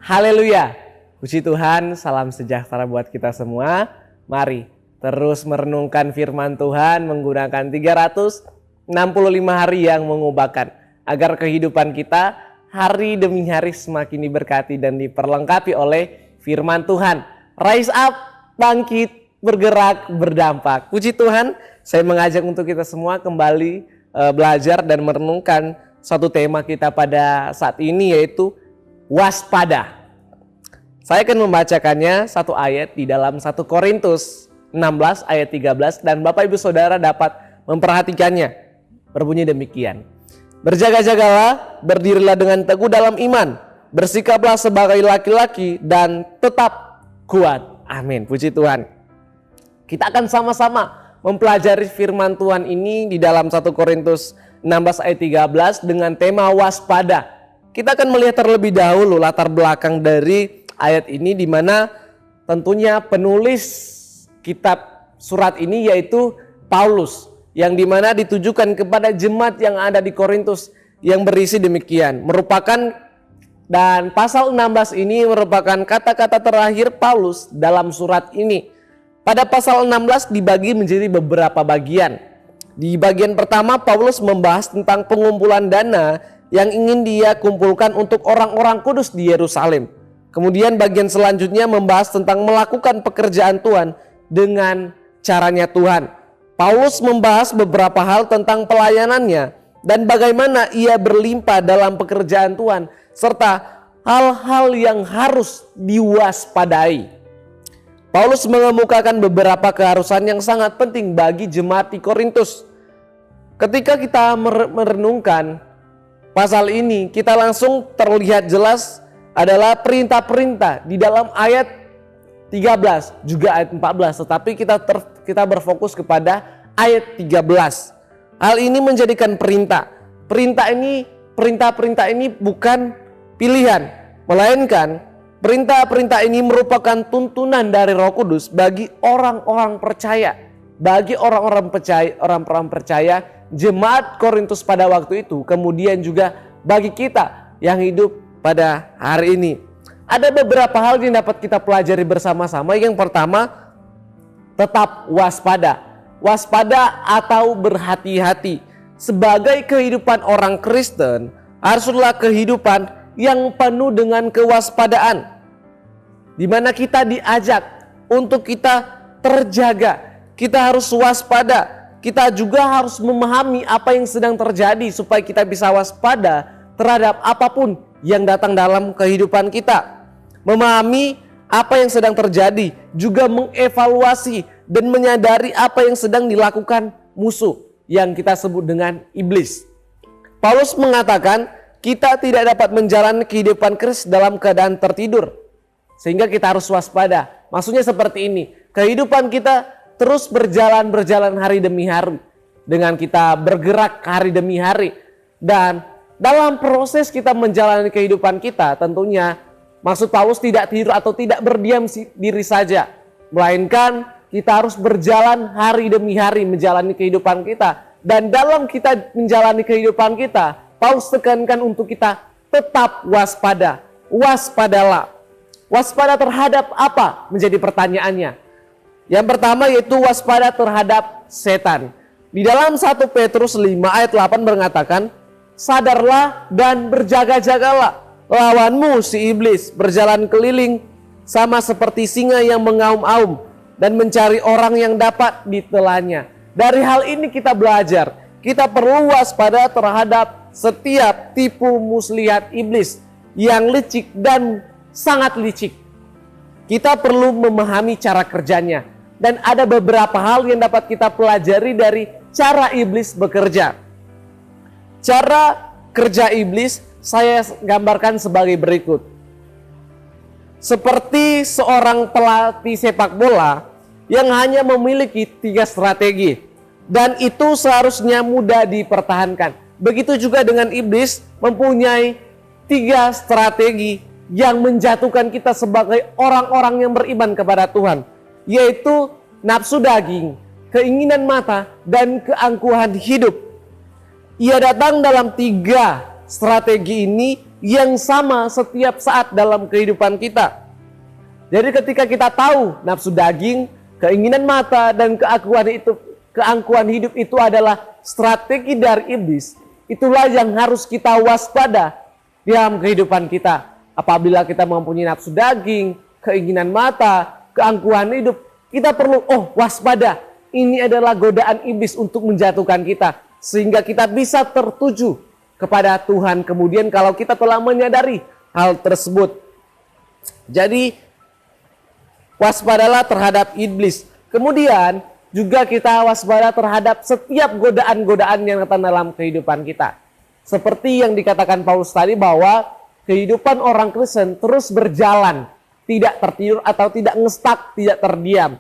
Haleluya. Puji Tuhan, salam sejahtera buat kita semua. Mari terus merenungkan firman Tuhan menggunakan 365 hari yang mengubahkan. Agar kehidupan kita hari demi hari semakin diberkati dan diperlengkapi oleh firman Tuhan. Rise up, bangkit, bergerak, berdampak. Puji Tuhan, saya mengajak untuk kita semua kembali belajar dan merenungkan satu tema kita pada saat ini, yaitu waspada. Saya akan membacakannya satu ayat di dalam 1 Korintus 16 ayat 13 dan Bapak Ibu Saudara dapat memperhatikannya. Berbunyi demikian. Berjaga-jagalah, berdirilah dengan teguh dalam iman, bersikaplah sebagai laki-laki dan tetap kuat. Amin. Puji Tuhan. Kita akan sama-sama mempelajari firman Tuhan ini di dalam 1 Korintus 16 ayat 13 dengan tema waspada. Kita akan melihat terlebih dahulu latar belakang dari ayat ini, di mana tentunya penulis kitab surat ini yaitu Paulus, yang dimana ditujukan kepada jemaat yang ada di Korintus yang berisi demikian. Dan pasal 16 ini merupakan kata-kata terakhir Paulus dalam surat ini. Pada pasal 16 dibagi menjadi beberapa bagian. Di bagian pertama Paulus membahas tentang pengumpulan dana yang ingin dia kumpulkan untuk orang-orang kudus di Yerusalem. Kemudian bagian selanjutnya membahas tentang melakukan pekerjaan Tuhan dengan caranya Tuhan. Paulus membahas beberapa hal tentang pelayanannya dan bagaimana ia berlimpah dalam pekerjaan Tuhan, serta hal-hal yang harus diwaspadai. Paulus mengemukakan beberapa keharusan yang sangat penting bagi jemaat di Korintus. Ketika kita merenungkan pasal ini, kita langsung terlihat jelas adalah perintah-perintah di dalam ayat 13 juga ayat 14, tetapi kita berfokus kepada ayat 13. Hal ini menjadikan perintah-perintah ini bukan pilihan, melainkan perintah-perintah ini merupakan tuntunan dari Roh Kudus bagi orang-orang percaya, orang-orang percaya jemaat Korintus pada waktu itu, kemudian juga bagi kita yang hidup pada hari ini. Ada beberapa hal yang dapat kita pelajari bersama-sama. Yang pertama, tetap waspada. Waspada atau berhati-hati. Sebagai kehidupan orang Kristen, haruslah kehidupan yang penuh dengan kewaspadaan, di mana kita diajak untuk kita terjaga. Kita harus waspada. Kita juga harus memahami apa yang sedang terjadi supaya kita bisa waspada terhadap apapun yang datang dalam kehidupan kita. Memahami apa yang sedang terjadi, juga mengevaluasi dan menyadari apa yang sedang dilakukan musuh yang kita sebut dengan iblis. Paulus mengatakan kita tidak dapat menjalani kehidupan Kristus dalam keadaan tertidur, sehingga kita harus waspada. Maksudnya seperti ini, kehidupan kita terus berjalan hari demi hari, dengan kita bergerak hari demi hari. Dan dalam proses kita menjalani kehidupan kita, tentunya maksud Paulus tidak tidur atau tidak berdiam diri saja, melainkan kita harus berjalan hari demi hari menjalani kehidupan kita. Dan dalam kita menjalani kehidupan kita, Paulus tekankan untuk kita tetap waspada. Waspadalah. Waspada terhadap apa? Menjadi pertanyaannya. Yang pertama yaitu waspada terhadap setan. Di dalam 1 Petrus 5 ayat 8 mengatakan, sadarlah dan berjaga-jagalah. Lawanmu si iblis berjalan keliling sama seperti singa yang mengaum-aum dan mencari orang yang dapat ditelannya. Dari hal ini kita belajar, kita perlu waspada terhadap setiap tipu muslihat iblis yang licik dan sangat licik. Kita perlu memahami cara kerjanya, dan ada beberapa hal yang dapat kita pelajari dari cara iblis bekerja. Cara kerja iblis saya gambarkan sebagai berikut. Seperti seorang pelatih sepak bola yang hanya memiliki 3 strategi, dan itu seharusnya mudah dipertahankan. Begitu juga dengan iblis, mempunyai 3 strategi yang menjatuhkan kita sebagai orang-orang yang beriman kepada Tuhan, yaitu nafsu daging, keinginan mata, dan keangkuhan hidup. Ia datang dalam 3 strategi ini yang sama setiap saat dalam kehidupan kita. Jadi ketika kita tahu nafsu daging, keinginan mata, dan keangkuhan hidup itu adalah strategi dari iblis, itulah yang harus kita waspada dalam kehidupan kita. Apabila kita mempunyai nafsu daging, keinginan mata, keangkuhan hidup, kita perlu waspada. Ini adalah godaan iblis untuk menjatuhkan kita, sehingga kita bisa tertuju kepada Tuhan kemudian kalau kita telah menyadari hal tersebut. Jadi waspadalah terhadap iblis. Kemudian juga kita waspada terhadap setiap godaan-godaan yang datang dalam kehidupan kita. Seperti yang dikatakan Paulus tadi, bahwa kehidupan orang Kristen terus berjalan, tidak tertidur atau tidak ngestak, tidak terdiam.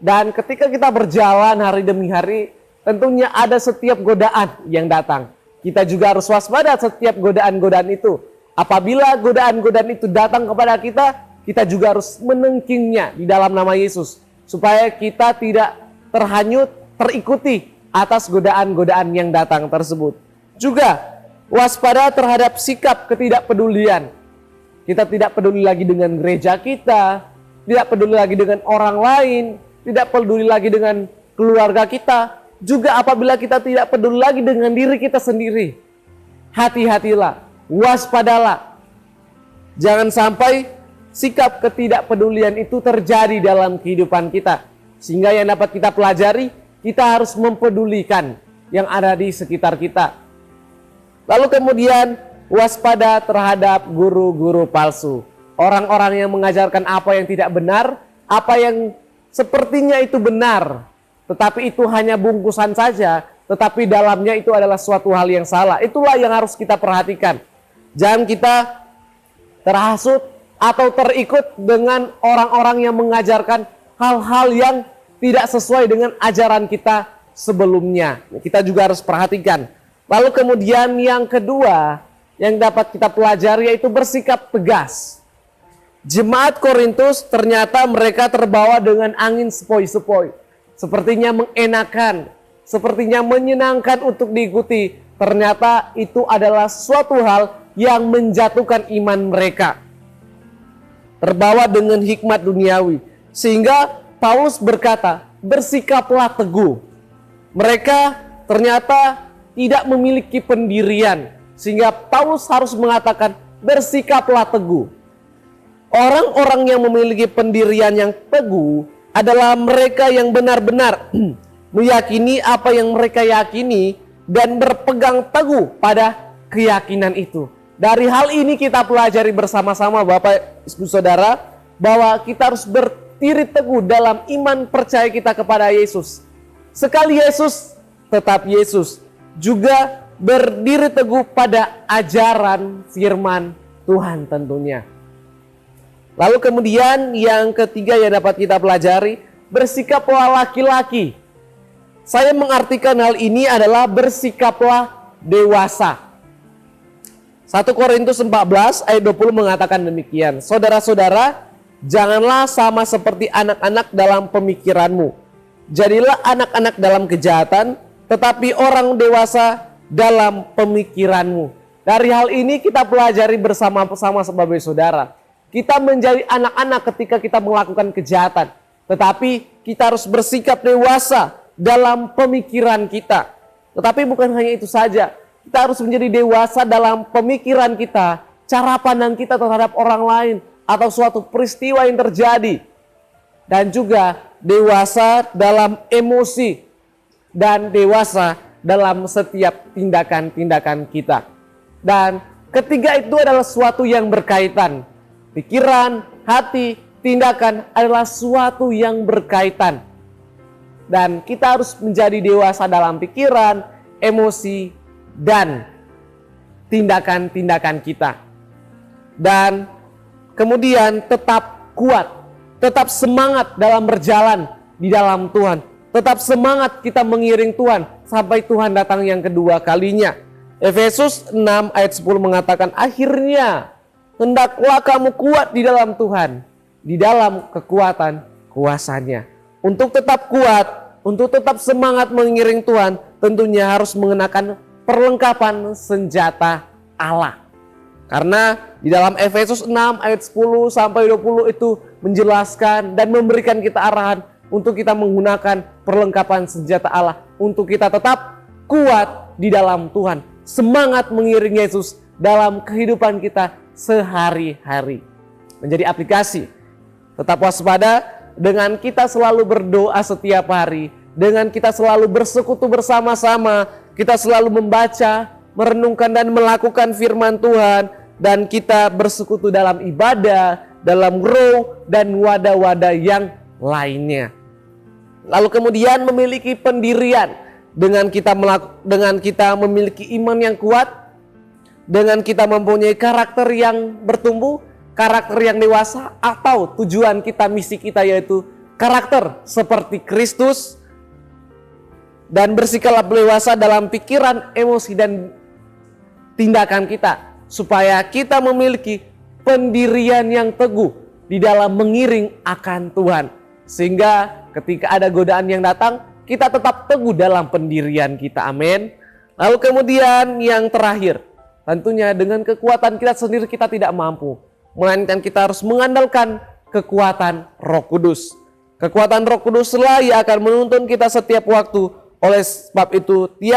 Dan ketika kita berjalan hari demi hari, tentunya ada setiap godaan yang datang. Kita juga harus waspada setiap godaan-godaan itu. Apabila godaan-godaan itu datang kepada kita, kita juga harus menengkingnya di dalam nama Yesus, supaya kita tidak terhanyut, terikuti atas godaan-godaan yang datang tersebut. Juga waspada terhadap sikap ketidakpedulian. Kita tidak peduli lagi dengan gereja kita, tidak peduli lagi dengan orang lain, tidak peduli lagi dengan keluarga kita. Juga apabila kita tidak peduli lagi dengan diri kita sendiri. Hati-hatilah, waspadalah. Jangan sampai sikap ketidakpedulian itu terjadi dalam kehidupan kita. Sehingga yang dapat kita pelajari, kita harus mempedulikan yang ada di sekitar kita. Lalu kemudian waspada terhadap guru-guru palsu. Orang-orang yang mengajarkan apa yang tidak benar, apa yang sepertinya itu benar, tetapi itu hanya bungkusan saja, tetapi dalamnya itu adalah suatu hal yang salah. Itulah yang harus kita perhatikan. Jangan kita terhasut atau terikut dengan orang-orang yang mengajarkan hal-hal yang tidak sesuai dengan ajaran kita sebelumnya. Kita juga harus perhatikan. Lalu kemudian yang kedua yang dapat kita pelajari yaitu bersikap tegas. Jemaat Korintus ternyata mereka terbawa dengan angin sepoi-sepoi. Sepertinya mengenakan, sepertinya menyenangkan untuk diikuti. Ternyata itu adalah suatu hal yang menjatuhkan iman mereka. Terbawa dengan hikmat duniawi. Sehingga Paulus berkata, bersikaplah teguh. Mereka ternyata tidak memiliki pendirian. Sehingga Paulus harus mengatakan, bersikaplah teguh. Orang-orang yang memiliki pendirian yang teguh adalah mereka yang benar-benar meyakini apa yang mereka yakini dan berpegang teguh pada keyakinan itu. Dari hal ini kita pelajari bersama-sama Bapak Ibu Saudara, bahwa kita harus berdiri teguh dalam iman percaya kita kepada Yesus. Sekali Yesus, tetap Yesus. Juga berdiri teguh pada ajaran firman Tuhan tentunya. Lalu kemudian yang ketiga yang dapat kita pelajari, bersikaplah laki-laki. Saya mengartikan hal ini adalah bersikaplah dewasa. 1 Korintus 14 ayat 20 mengatakan demikian. Saudara-saudara, janganlah sama seperti anak-anak dalam pemikiranmu. Jadilah anak-anak dalam kejahatan, tetapi orang dewasa dalam pemikiranmu. Dari hal ini kita pelajari bersama-sama sebagai saudara. Kita menjadi anak-anak ketika kita melakukan kejahatan. Tetapi kita harus bersikap dewasa dalam pemikiran kita. Tetapi bukan hanya itu saja. Kita harus menjadi dewasa dalam pemikiran kita. Cara pandang kita terhadap orang lain. Atau suatu peristiwa yang terjadi. Dan juga dewasa dalam emosi. Dan dewasa dalam setiap tindakan-tindakan kita. Dan ketiga itu adalah suatu yang berkaitan. Pikiran, hati, tindakan adalah suatu yang berkaitan. Dan kita harus menjadi dewasa dalam pikiran, emosi, dan tindakan-tindakan kita. Dan kemudian tetap kuat, tetap semangat dalam berjalan di dalam Tuhan. Tetap semangat kita mengiring Tuhan sampai Tuhan datang yang kedua kalinya. Efesus 6 ayat 10 mengatakan, akhirnya hendaklah kamu kuat di dalam Tuhan, di dalam kekuatan kuasanya. Untuk tetap kuat, untuk tetap semangat mengiring Tuhan, tentunya harus mengenakan perlengkapan senjata Allah. Karena di dalam Efesus 6 ayat 10 sampai 20 itu menjelaskan dan memberikan kita arahan untuk kita menggunakan perlengkapan senjata Allah. Untuk kita tetap kuat di dalam Tuhan. Semangat mengiring Yesus dalam kehidupan kita sehari-hari. Menjadi aplikasi. Tetap waspada dengan kita selalu berdoa setiap hari. Dengan kita selalu bersekutu bersama-sama. Kita selalu membaca, merenungkan dan melakukan firman Tuhan. Dan kita bersekutu dalam ibadah, dalam grow, dan wadah-wadah yang lainnya. Lalu kemudian memiliki pendirian. Dengan kita memiliki iman yang kuat. Dengan kita mempunyai karakter yang bertumbuh, karakter yang dewasa, atau tujuan kita, misi kita yaitu karakter seperti Kristus. Dan bersikap dewasa dalam pikiran, emosi, dan tindakan kita. Supaya kita memiliki pendirian yang teguh di dalam mengiring akan Tuhan. Sehingga ketika ada godaan yang datang, kita tetap teguh dalam pendirian kita. Amin. Lalu kemudian yang terakhir, tentunya dengan kekuatan kita sendiri kita tidak mampu. Melainkan kita harus mengandalkan kekuatan Roh Kudus. Kekuatan Roh Kudus lah yang akan menuntun kita setiap waktu. Oleh sebab itu, di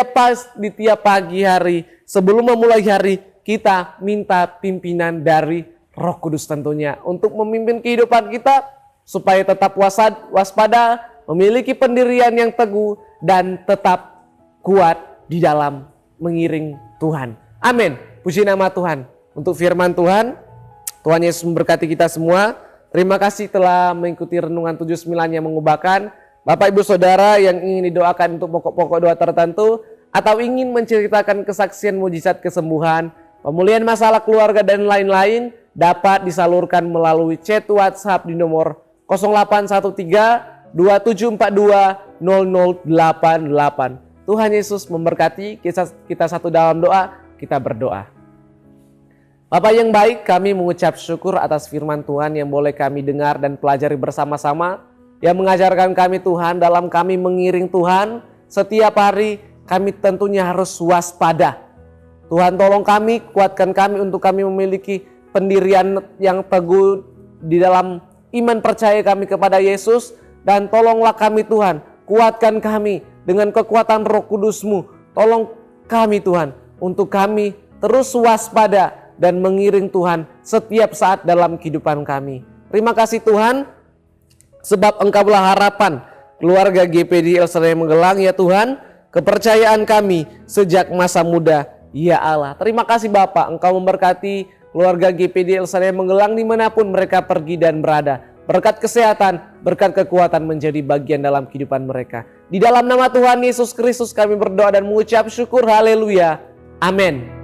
tiap pagi hari, sebelum memulai hari, kita minta pimpinan dari Roh Kudus tentunya untuk memimpin kehidupan kita supaya tetap waspada, memiliki pendirian yang teguh dan tetap kuat di dalam mengiring Tuhan. Amin. Puji nama Tuhan. Untuk firman Tuhan, Tuhan Yesus memberkati kita semua. Terima kasih telah mengikuti renungan 79 yang mengubahkan. Bapak Ibu Saudara yang ingin didoakan untuk pokok-pokok doa tertentu atau ingin menceritakan kesaksian mujizat kesembuhan, pemulihan masalah keluarga dan lain-lain dapat disalurkan melalui chat WhatsApp di nomor 0813 2742 0088. Tuhan Yesus memberkati kita satu dalam doa, kita berdoa. Bapak yang baik, kami mengucap syukur atas firman Tuhan yang boleh kami dengar dan pelajari bersama-sama, yang mengajarkan kami Tuhan dalam kami mengiring Tuhan. Setiap hari kami tentunya harus waspada. Tuhan tolong kami, kuatkan kami untuk kami memiliki pendirian yang teguh di dalam iman percaya kami kepada Yesus. Dan tolonglah kami Tuhan, kuatkan kami dengan kekuatan Roh Kudus-Mu. Tolong kami Tuhan, untuk kami terus waspada dan mengiring Tuhan setiap saat dalam kehidupan kami. Terima kasih Tuhan, sebab Engkaulah harapan keluarga GPD El Shaddai Magelang ya Tuhan, kepercayaan kami sejak masa muda ya Allah. Terima kasih Bapak, Engkau memberkati keluarga GPD El Shaddai Magelang dimanapun mereka pergi dan berada. Berkat kesehatan, berkat kekuatan menjadi bagian dalam kehidupan mereka. Di dalam nama Tuhan Yesus Kristus kami berdoa dan mengucap syukur, haleluya, amin.